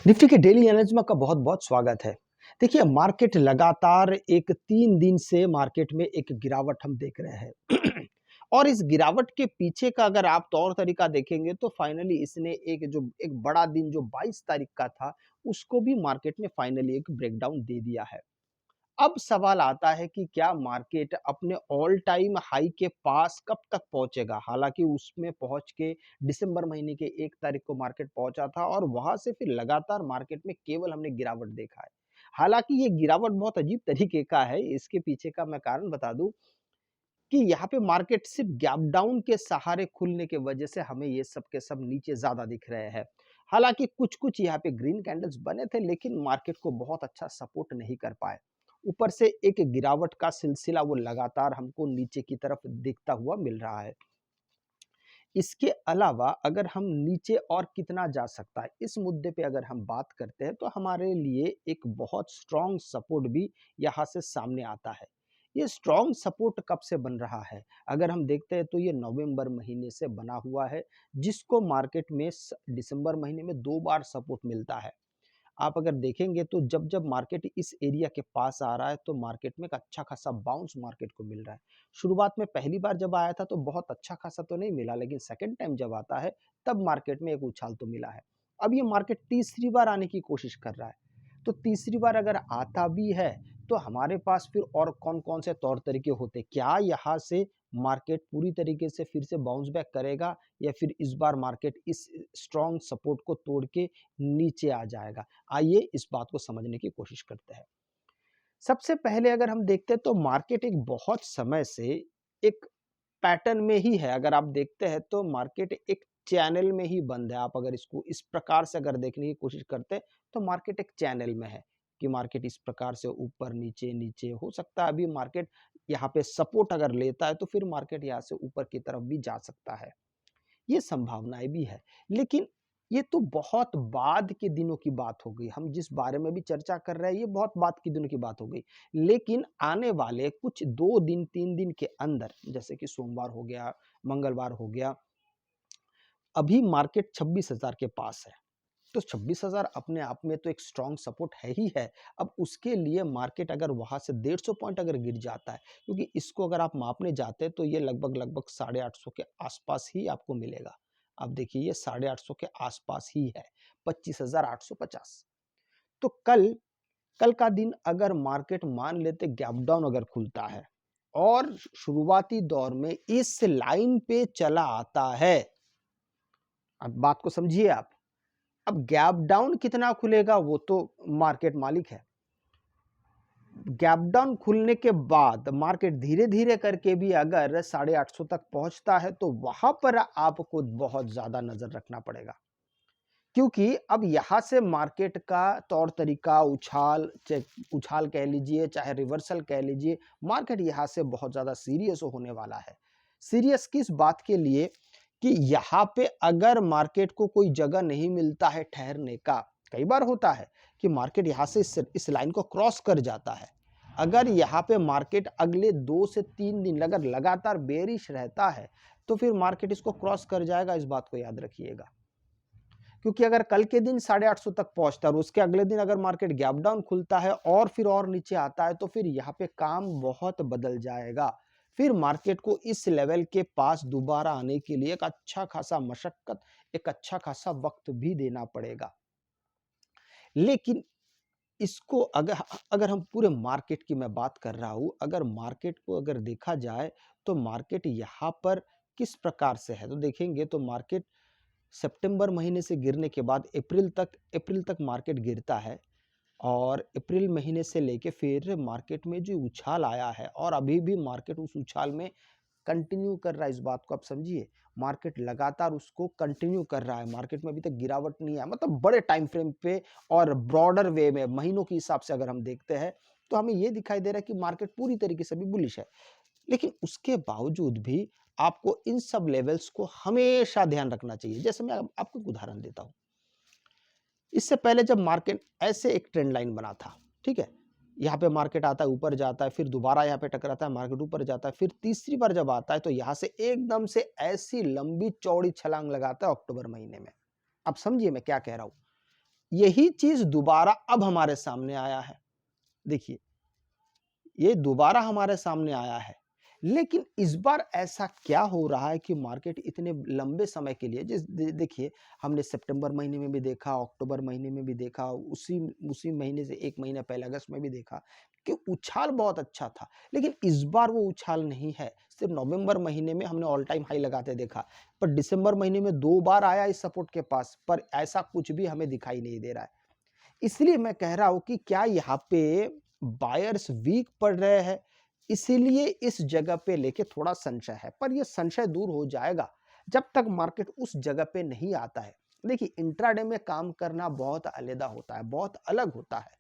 Nifty के daily analysis में आपका बहुत-बहुत स्वागत है। देखिए मार्केट लगातार एक 3 दिन से मार्केट में एक गिरावट हम देख रहे हैं। और इस गिरावट के पीछे का अगर आप तौर तरीका देखेंगे तो फाइनली इसने एक बड़ा दिन जो 22 तारीख का था, उसको भी मार्केट ने फाइनली एक ब्रेकडाउन दे दिया है। अब सवाल आता है कि क्या मार्केट अपने ऑल टाइम हाई के पास कब तक पहुंचेगा? हालांकि उसमें पहुंच के दिसंबर महीने के 1 तारीख को मार्केट पहुंचा था और वहां से फिर लगातार मार्केट में केवल हमने गिरावट देखा है। हालांकि ये गिरावट बहुत अजीब तरीके का है, इसके पीछे का मैं कारण बता दूं कि यहाँ पे मार्केट सिर्फ गैप डाउन के सहारे खुलने के वजह से हमें ये सब के सब नीचे ज्यादा दिख रहे हैं। हालांकि कुछ कुछ यहाँ पे ग्रीन कैंडल्स बने थे लेकिन मार्केट को बहुत अच्छा सपोर्ट नहीं कर पाए। ऊपर से एक गिरावट का सिलसिला वो लगातार हमको नीचे की तरफ दिखता हुआ मिल रहा है। इसके अलावा अगर हम नीचे और कितना जा सकता है इस मुद्दे पे अगर हम बात करते हैं तो हमारे लिए एक बहुत स्ट्रॉन्ग सपोर्ट भी यहाँ से सामने आता है। ये स्ट्रॉन्ग सपोर्ट कब से बन रहा है? अगर हम देखते हैं तो ये नवंबर महीने से बना हुआ है, जिसको मार्केट में दिसंबर महीने में 2 बार सपोर्ट मिलता है। आप अगर देखेंगे तो जब-जब मार्केट इस एरिया के पास आ रहा है तो मार्केट में एक अच्छा खासा बाउंस मार्केट को मिल रहा है। शुरुआत में पहली बार जब आया था तो बहुत अच्छा खासा तो नहीं मिला, लेकिन सेकंड टाइम जब आता है तब मार्केट में एक उछाल तो मिला है। अब ये मार्केट तीसरी बार आने की कोशिश कर रहा है। तो तीसरी बार अगर आता भी है तो हमारे पास फिर और कौन-कौन से तौर तरीके होते? क्या यहाँ से मार्केट पूरी तरीके से फिर से बाउंस बैक करेगा या फिर इस बार मार्केट इस स्ट्रॉन्ग सपोर्ट को तोड़ के नीचे आ जाएगा? आइए इस बात को समझने की कोशिश करते हैं। सबसे पहले अगर हम देखते हैं तो मार्केट एक बहुत समय से एक पैटर्न में ही है। अगर आप देखते हैं तो मार्केट एक चैनल में ही बंद है। आप अगर इसको इस प्रकार से अगर देखने की कोशिश करते हैं तो मार्केट एक चैनल में है कि मार्केट इस प्रकार से ऊपर नीचे नीचे हो सकता है। अभी मार्केट यहाँ पे सपोर्ट अगर लेता है तो फिर मार्केट यहाँ से ऊपर की तरफ भी जा सकता है। ये संभावनाएं भी है, लेकिन ये तो बहुत बाद के दिनों की बात हो गई। हम जिस बारे में भी चर्चा कर रहे हैं ये बहुत बाद के दिनों की बात हो गई। लेकिन आने वाले कुछ 2 दिन 3 दिन के अंदर, जैसे कि सोमवार हो गया, मंगलवार हो गया, अभी मार्केट 26,000 के पास है। तो 26,000 अपने आप में तो एक स्ट्रॉन्ग सपोर्ट है ही है। अब उसके लिए मार्केट अगर वहां से 150 पॉइंट अगर गिर जाता है, क्योंकि इसको अगर आप मापने जाते हैं तो ये लगभग लगभग 850 के आसपास ही आपको मिलेगा। अब देखिए ये 850 के आसपास ही है, 25,850। तो कल कल का दिन अगर मार्केट मान लेते गैप डाउन अगर खुलता है और शुरुआती दौर में इस लाइन पे चला आता है, अब बात को समझिए आप। अब गैप डाउन कितना खुलेगा वो तो मार्केट मालिक है। गैप डाउन खुलने के बाद मार्केट धीरे धीरे करके भी अगर 850 तक पहुंचता है तो वहां पर आपको बहुत ज्यादा नजर रखना पड़ेगा, क्योंकि अब यहां से मार्केट का तौर तरीका उछाल कह लीजिए चाहे रिवर्सल कह लीजिए, मार्केट यहां से बहुत ज्यादा सीरियस होने वाला है। सीरियस किस बात के लिए? कि यहाँ पे अगर मार्केट को कोई जगह नहीं मिलता है ठहरने का, कई बार होता है कि मार्केट यहाँ से इस लाइन को क्रॉस कर जाता है। अगर यहाँ पे मार्केट अगले 2 से 3 दिन अगर लगातार बेरिश रहता है तो फिर मार्केट इसको क्रॉस कर जाएगा, इस बात को याद रखिएगा। क्योंकि अगर कल के दिन 850 तक पहुंचता है और उसके अगले दिन अगर मार्केट गैप डाउन खुलता है और फिर और नीचे आता है तो फिर यहाँ पे काम बहुत बदल जाएगा। फिर मार्केट को इस लेवल के पास दोबारा आने के लिए एक अच्छा खासा मशक्कत, एक अच्छा खासा वक्त भी देना पड़ेगा। लेकिन इसको अगर अगर हम पूरे मार्केट की मैं बात कर रहा हूं, अगर मार्केट को अगर देखा जाए तो मार्केट यहाँ पर किस प्रकार से है तो देखेंगे तो मार्केट सितंबर महीने से गिरने के बाद अप्रैल तक मार्केट गिरता है और अप्रैल महीने से लेके फिर मार्केट में जो उछाल आया है और अभी भी मार्केट उस उछाल में कंटिन्यू कर रहा है। इस बात को आप समझिए, मार्केट लगातार उसको कंटिन्यू कर रहा है। मार्केट में अभी तक गिरावट नहीं है, मतलब बड़े टाइम फ्रेम पे और ब्रॉडर वे में महीनों के हिसाब से अगर हम देखते हैं तो हमें यह दिखाई दे रहा है कि मार्केट पूरी तरीके से अभी बुलिश है। लेकिन उसके बावजूद भी आपको इन सब लेवल्स को हमेशा ध्यान रखना चाहिए। जैसे मैं आपको एक उदाहरण देता हूं, इससे पहले जब मार्केट ऐसे एक ट्रेंड लाइन बना था, ठीक है, यहाँ पे मार्केट आता है ऊपर जाता है, फिर दोबारा यहाँ पे टकराता है, मार्केट ऊपर जाता है, फिर तीसरी बार जब आता है तो यहाँ से एकदम से ऐसी लंबी चौड़ी छलांग लगाता है अक्टूबर महीने में। अब समझिए मैं क्या कह रहा हूं। यही चीज दोबारा अब हमारे सामने आया है। देखिए, ये दोबारा हमारे सामने आया है। लेकिन इस बार ऐसा क्या हो रहा है कि मार्केट इतने लंबे समय के लिए देखिए, हमने सितंबर महीने में भी देखा, अक्टूबर महीने में भी देखा, उसी उसी महीने से 1 महीना पहले अगस्त में भी देखा कि उछाल बहुत अच्छा था। लेकिन इस बार वो उछाल नहीं है। सिर्फ नवंबर महीने में हमने ऑल टाइम हाई लगाते देखा, पर दिसंबर महीने में 2 बार आया इस सपोर्ट के पास, पर ऐसा कुछ भी हमें दिखाई नहीं दे रहा है। इसलिए मैं कह रहा हूं कि क्या यहाँ पे बायर्स वीक पड़ रहे हैं, इसीलिए इस जगह पे लेके थोड़ा संशय है, पर ये संशय दूर हो जाएगा जब तक मार्केट उस जगह पे नहीं आता है। देखिए, इंट्राडे में काम करना बहुत अलग होता है, बहुत अलग होता है।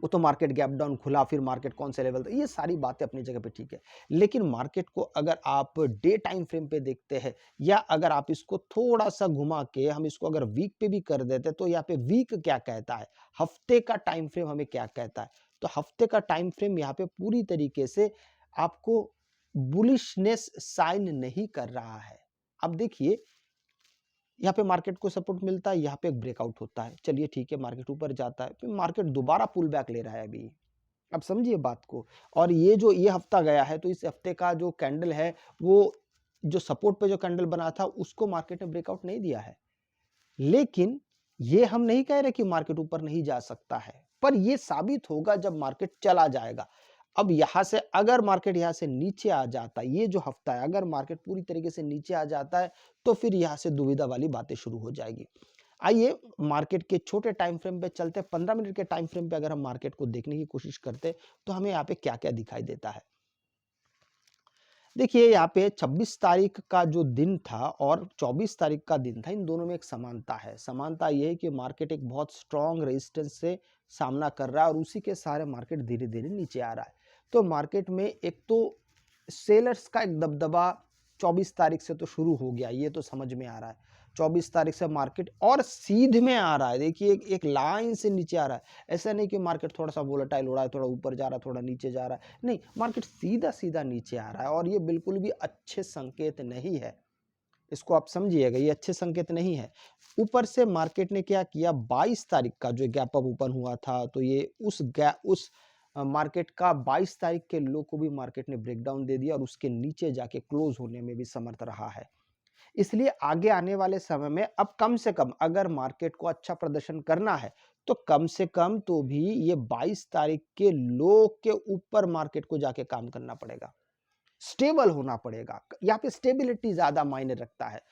वो तो मार्केट गैप डाउन खुला, फिर मार्केट कौन से लेवल, तो ये सारी बातें अपनी जगह पे ठीक है। लेकिन मार्केट को अगर आप डे टाइम फ्रेम पे देखते हैं, या अगर आप इसको थोड़ा सा घुमा के हम इसको अगर वीक पे भी कर देते, तो यहाँ पे वीक क्या कहता है, हफ्ते का टाइम फ्रेम हमें क्या कहता है। तो हफ्ते का टाइम फ्रेम यहाँ पे पूरी तरीके से आपको बुलिशनेस साइन नहीं कर रहा है। अब देखिए, यहाँ पे मार्केट को सपोर्ट मिलता है, यहाँ पे एक ब्रेकआउट होता है, चलिए ठीक है, मार्केट ऊपर जाता है, फिर मार्केट दोबारा पुल बैक ले रहा है अभी। अब समझिए बात को। और ये जो ये हफ्ता गया है, तो इस हफ्ते का जो कैंडल है, वो जो सपोर्ट पे जो कैंडल बना था, उसको मार्केट ने ब्रेकआउट नहीं दिया है। लेकिन ये हम नहीं कह रहे कि मार्केट ऊपर नहीं जा सकता है, पर ये साबित होगा जब मार्केट चला जाएगा। अब यहां से अगर मार्केट यहां से नीचे आ जाता है, ये जो हफ्ता है अगर मार्केट पूरी तरीके से नीचे आ जाता है, तो फिर यहां से दुविधा वाली बातें शुरू हो जाएगी। आइए मार्केट के छोटे टाइम फ्रेम पे चलते हैं। 15 मिनट के टाइम फ्रेम पे अगर हम मार्केट को देखने की कोशिश करते, तो हमें यहाँ पे क्या क्या दिखाई देता है। देखिए, यहाँ पे 26 तारीख का जो दिन था और 24 तारीख का दिन था, इन दोनों में एक समानता है। समानता ये है कि मार्केट एक बहुत स्ट्रॉन्ग रेजिस्टेंस से सामना कर रहा है, और उसी के सहारे मार्केट धीरे धीरे नीचे आ रहा है। तो मार्केट में एक तो सेलर्स का एक दबदबा 24 तारीख से तो शुरू हो गया, ये तो समझ में आ रहा है। 24 तारीख से मार्केट और सीधे में आ रहा है, देखिए एक लाइन से नीचे आ रहा है। ऐसा नहीं कि मार्केट थोड़ा सा वोलेटाइल हो रहा है, थोड़ा ऊपर जा रहा है, थोड़ा नीचे जा रहा है, नहीं, मार्केट सीधा सीधा नीचे आ रहा है, और ये बिल्कुल भी अच्छे संकेत नहीं है। इसको आप समझिएगा, ये अच्छे संकेत नहीं है। ऊपर से मार्केट ने क्या किया, 22 तारीख का जो गैप अप ओपन हुआ था, तो ये उस मार्केट का 22 तारीख के लो को भी मार्केट ने ब्रेक डाउन दे दिया, और उसके नीचे जाके क्लोज होने में भी समर्थ रहा है। इसलिए आगे आने वाले समय में अब कम से कम अगर मार्केट को अच्छा प्रदर्शन करना है, तो कम से कम तो भी ये 22 तारीख के लो के ऊपर मार्केट को जाके काम करना पड़ेगा, स्टेबल होना पड़ेगा। यहाँ पे स्टेबिलिटी ज्यादा मायने रखता है।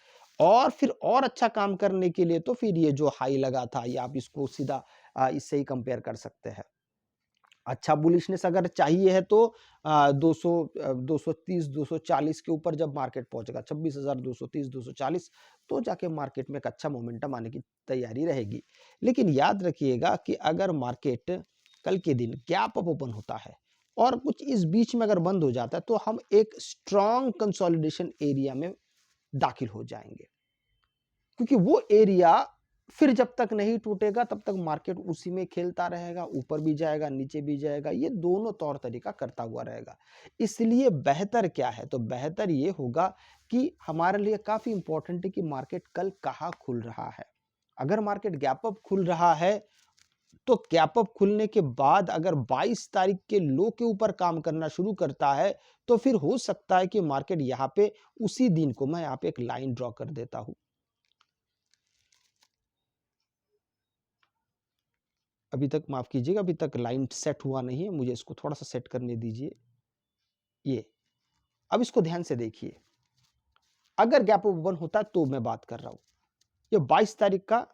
और फिर और अच्छा काम करने के लिए तो फिर ये जो हाई लगा था, ये आप इसको सीधा इससे ही कंपेयर कर सकते हैं। अच्छा बुलिशनेस अगर चाहिए है, तो 200 230 240 के ऊपर जब मार्केट पहुंचेगा, 26,230 240, तो जाके मार्केट में एक अच्छा मोमेंटम आने की तैयारी रहेगी। लेकिन याद रखिएगा कि अगर मार्केट कल के दिन गैप अप ओपन होता है और कुछ इस बीच में अगर बंद हो जाता है, तो हम एक स्ट्रॉन्ग कंसोलिडेशन एरिया में दाखिल हो जाएंगे, क्योंकि वो एरिया फिर जब तक नहीं टूटेगा तब तक मार्केट उसी में खेलता रहेगा, ऊपर भी जाएगा, नीचे भी जाएगा, ये दोनों तौर तरीका करता हुआ रहेगा। इसलिए बेहतर क्या है, तो बेहतर ये होगा कि हमारे लिए काफी इंपॉर्टेंट है कि मार्केट कल कहाँ खुल रहा है। अगर मार्केट गैप अप खुल रहा है, तो गैप अप खुलने के बाद अगर 22 तारीख के लो के ऊपर काम करना शुरू करता है, तो फिर हो सकता है कि मार्केट यहाँ पे उसी दिन को, मैं यहाँ पे एक लाइन ड्रॉ कर देता हूं। अभी तक माफ कीजिएगा, अभी तक लाइन सेट हुआ नहीं है, मुझे इसको थोड़ा सा सेट करने दीजिए। ये, अब इसको ध्यान से देखिए। अगर गैप अप ओपन होता है तो मैं बात कर रहा हूं, ये 22 तारीख का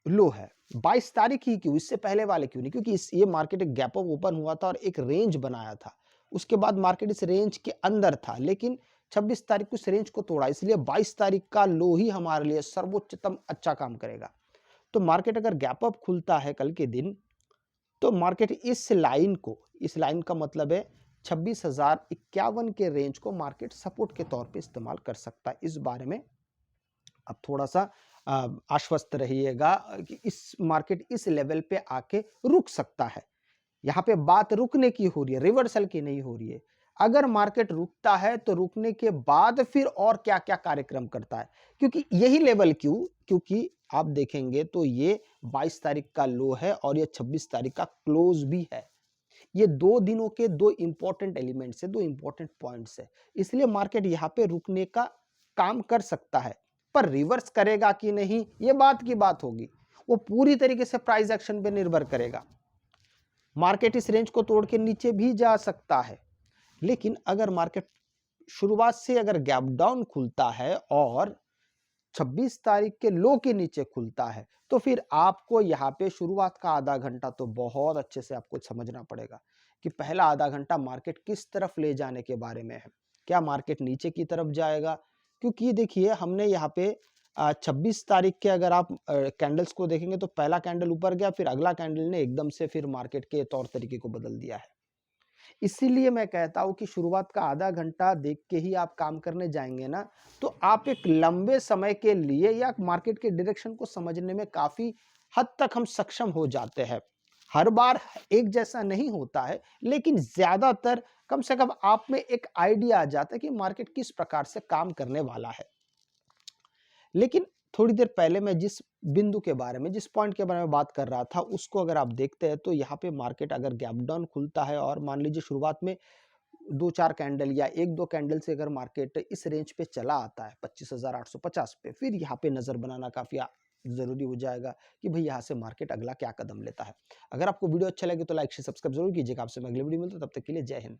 लो है। 22 तारीख ही क्यों, इससे पहले वाले क्यों नहीं, क्योंकि ये मार्केट एक गैप अप ओपन हुआ था और एक रेंज बनाया था, उसके बाद मार्केट इस रेंज के अंदर था, लेकिन 26 तारीख को इस रेंज को तोड़ा, इसलिए 22 तारीख का लो ही हमारे लिए सर्वोच्चतम अच्छा काम करेगा। तो मार्केट अगर गैप अप खुलता है कल के दिन, तो मार्केट इस लाइन का मतलब है 26,051 के रेंज को मार्केट सपोर्ट के तौर पे इस्तेमाल कर सकता है। इस बारे में अब थोड़ा सा आश्वस्त रहिएगा कि इस मार्केट इस लेवल पे आके रुक सकता है। यहाँ पे बात रुकने की हो रही है, रिवर्सल की नहीं हो रही है। अगर मार्केट रुकता है तो रुकने के बाद फिर और क्या क्या कार्यक्रम करता है, क्योंकि यही लेवल क्यों, क्योंकि आप देखेंगे तो ये 22 तारीख का लो है और ये 26 तारीख का क्लोज भी है। ये 2 दिनों के 2 इंपॉर्टेंट एलिमेंट्स है, 2 इंपॉर्टेंट पॉइंट्स है। इसलिए मार्केट यहाँ पे रुकने का काम कर सकता है, पर रिवर्स करेगा कि नहीं, ये बात की बात होगी। वो पूरी तरीके से प्राइस एक्शन पे निर्भर करेगा। मार्केट इस रेंज को तोड़ के नीचे भी जा सकता है, लेकिन अगर मार्केट शुरुआत से अगर गैप डाउन खुलता है और 26 तारीख के लो के नीचे खुलता है, तो फिर आपको यहाँ पे शुरुआत का आधा घंटा तो बहुत अच्छे से आपको समझना पड़ेगा कि पहला आधा घंटा मार्केट किस तरफ ले जाने के बारे में है। क्या मार्केट नीचे की तरफ जाएगा? क्योंकि देखिए हमने यहाँ पे 26 तारीख के अगर आप कैंडल्स को देखेंगे तो पहला कैंडल ऊपर गया, फिर अगला कैंडल ने एकदम से फिर मार्केट के तौर तरीके को बदल दिया है। इसीलिए मैं कहता हूं कि शुरुआत का आधा घंटा देख के ही आप काम करने जाएंगे ना, तो आप एक लंबे समय के लिए या मार्केट के डायरेक्शन को समझने में काफी हद तक हम सक्षम हो जाते हैं। हर बार एक जैसा नहीं होता है, लेकिन ज्यादातर कम से कम आप में एक आइडिया आ जाता है कि मार्केट किस प्रकार से काम करने वाला है। लेकिन थोड़ी देर पहले मैं जिस बिंदु के बारे में, जिस पॉइंट के बारे में बात कर रहा था, उसको अगर आप देखते हैं तो यहाँ पे मार्केट अगर गैप डाउन खुलता है और मान लीजिए शुरुआत में 2-4 कैंडल या 1-2 कैंडल से अगर मार्केट इस रेंज पे चला आता है 25,850 पे, फिर यहाँ पे नजर बनाना काफी जरूरी हो जाएगा कि भाई यहाँ से मार्केट अगला क्या कदम लेता है। अगर आपको वीडियो अच्छा लगे तो लाइक शेयर सब्सक्राइब जरूर कीजिएगा। आपसे मैं अगले वीडियो मिलता हूं, तब तक के लिए जय हिंद।